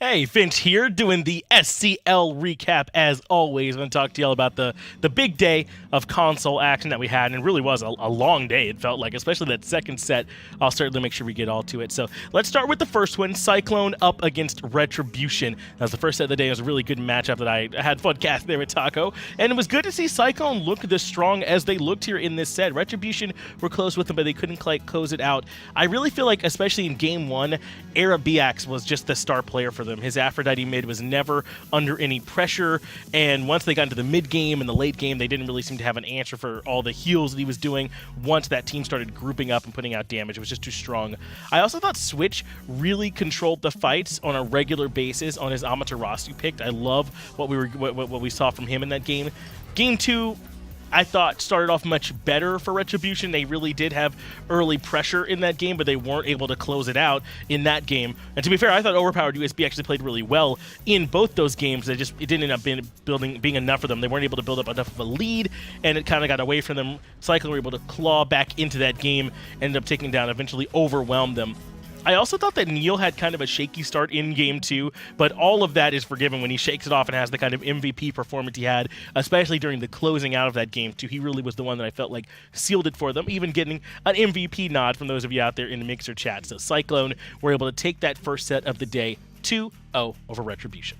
Hey, Finch here, doing the SCL recap as always. I'm going to talk to y'all about the big day of console action that we had, and it really was a long day, it felt like, especially that second set. I'll certainly make sure we get all to it. So let's start with the first one, Cyclone up against Retribution. That was the first set of the day. It was a really good matchup that I had fun casting there with Taco, and it was good to see Cyclone look this strong as they looked here in this set. Retribution were close with them, but they couldn't quite close it out. I really feel like, especially in Game 1, Arabiax was just the star player for them. His Aphrodite mid was never under any pressure, and once they got into the mid game and the late game, they didn't really seem to have an answer for all the heals that he was doing. Once that team started grouping up and putting out damage, it was just too strong. I also thought Switch really controlled the fights on a regular basis on his Amaterasu pick. I love what we saw from him in that game. Game 2, I thought started off much better for Retribution. They really did have early pressure in that game, but they weren't able to close it out in that game. And to be fair, I thought Overpowered USB actually played really well in both those games. It didn't end up being enough for them. They weren't able to build up enough of a lead, and it kind of got away from them. Cyclone were able to claw back into that game, ended up taking down, eventually overwhelmed them. I also thought that Neil had kind of a shaky start in Game 2, but all of that is forgiven when he shakes it off and has the kind of MVP performance he had, especially during the closing out of that Game 2. He really was the one that I felt like sealed it for them, even getting an MVP nod from those of you out there in the Mixer chat. So Cyclone were able to take that first set of the day 2-0 over Retribution.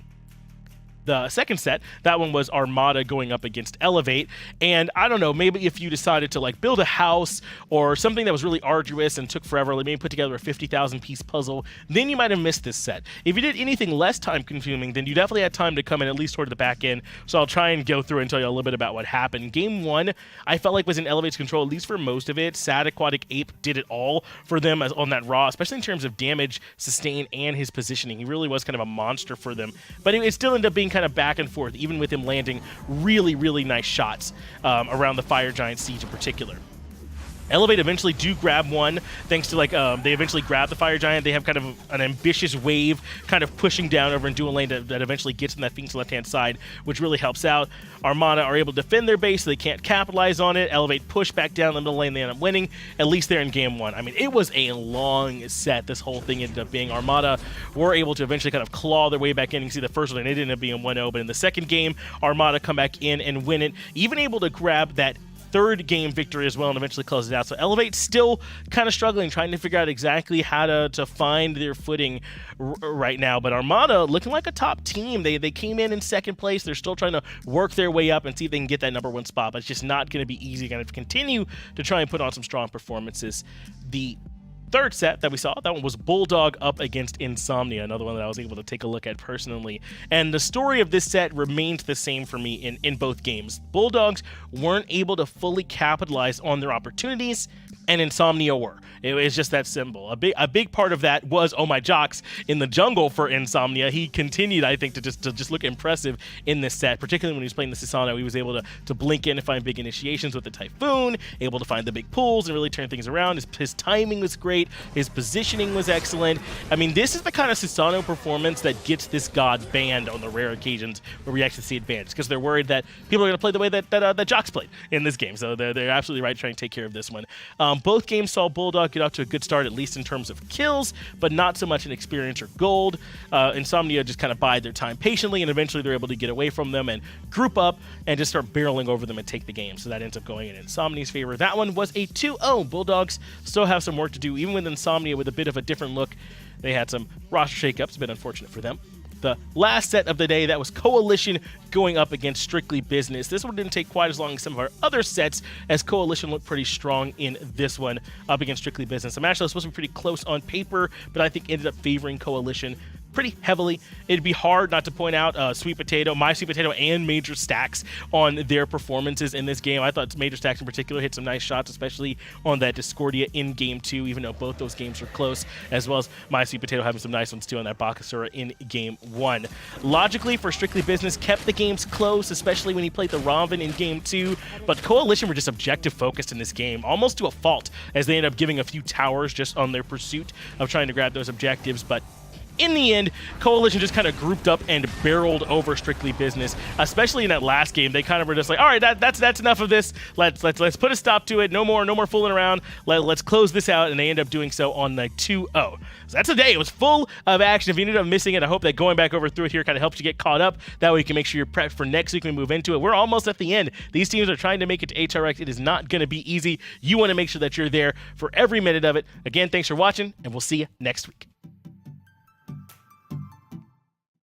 The second set, that one was Armada going up against Elevate, and I don't know, maybe if you decided to like build a house or something that was really arduous and took forever, like maybe put together a 50,000 piece puzzle, then you might have missed this set. If you did anything less time consuming, then you definitely had time to come in at least toward the back end, so I'll try and go through and tell you a little bit about what happened. Game 1, I felt like was in Elevate's control, at least for most of it. Sad Aquatic Ape did it all for them on that Raw, especially in terms of damage, sustain, and his positioning. He really was kind of a monster for them, but it still ended up being kind of back and forth, even with him landing really nice shots around the Fire Giant siege in particular. Elevate eventually do grab one, thanks to they eventually grab the Fire Giant. They have kind of an ambitious wave kind of pushing down over into a lane that eventually gets in that Finch left-hand side, which really helps out. Armada are able to defend their base, so they can't capitalize on it. Elevate push back down the middle lane, they end up winning, at least they're in Game 1. I mean, it was a long set, this whole thing ended up being. Armada were able to eventually kind of claw their way back in. You can see the first one, it ended up being 1-0, but in the second game, Armada come back in and win it, even able to grab that third game victory as well and eventually close it out. So Elevate still kind of struggling, trying to figure out exactly how to find their footing right now. But Armada looking like a top team. They came in second place. They're still trying to work their way up and see if they can get that #1 spot, but it's just not going to be easy. Going to continue to try and put on some strong performances. The third set that we saw, that one was Bulldog up against Insomnia, another one that I was able to take a look at personally. And the story of this set remained the same for me in both games. Bulldogs weren't able to fully capitalize on their opportunities, and Insomnia were. It was just that simple. A big part of that was Oh My Jocks in the jungle for Insomnia. He continued, I think, to just look impressive in this set, particularly when he was playing the Susano. He was able to blink in and find big initiations with the Typhoon, able to find the big pulls and really turn things around. His timing was great. His positioning was excellent. I mean, this is the kind of Susano performance that gets this god banned on the rare occasions where we actually see it banned, because they're worried that people are going to play the way that Jocks played in this game. So they're absolutely right trying to take care of this one. Both games saw Bulldog get off to a good start, at least in terms of kills, but not so much in experience or gold. Insomnia just kind of bide their time patiently, and eventually they're able to get away from them and group up and just start barreling over them and take the game. So that ends up going in Insomnia's favor. That one was a 2-0. Bulldogs still have some work to do, even with Insomnia with a bit of a different look. They had some roster shakeups, a bit unfortunate for them. The last set of the day, that was Coalition going up against Strictly Business. This one didn't take quite as long as some of our other sets, as Coalition looked pretty strong in this one up against Strictly Business. The match was supposed to be pretty close on paper, but I think ended up favoring Coalition. pretty heavily. It'd be hard not to point out Sweet Potato, My Sweet Potato, and Major Stacks on their performances in this game. I thought Major Stacks in particular hit some nice shots, especially on that Discordia in Game 2, even though both those games were close, as well as My Sweet Potato having some nice ones too on that Bakasura in Game 1. Logically, for Strictly Business, kept the games close, especially when he played the Ronvin in Game 2, but Coalition were just objective focused in this game, almost to a fault, as they ended up giving a few towers just on their pursuit of trying to grab those objectives, but in the end, Coalition just kind of grouped up and barreled over Strictly Business, especially in that last game. They kind of were just like, all right, that's enough of this. Let's put a stop to it. No more fooling around. Let's close this out, and they end up doing so on like 2-0. So that's a day. It was full of action. If you ended up missing it, I hope that going back over through it here kind of helps you get caught up. That way you can make sure you're prepped for next week when we move into it. We're almost at the end. These teams are trying to make it to HRX. It is not going to be easy. You want to make sure that you're there for every minute of it. Again, thanks for watching, and we'll see you next week.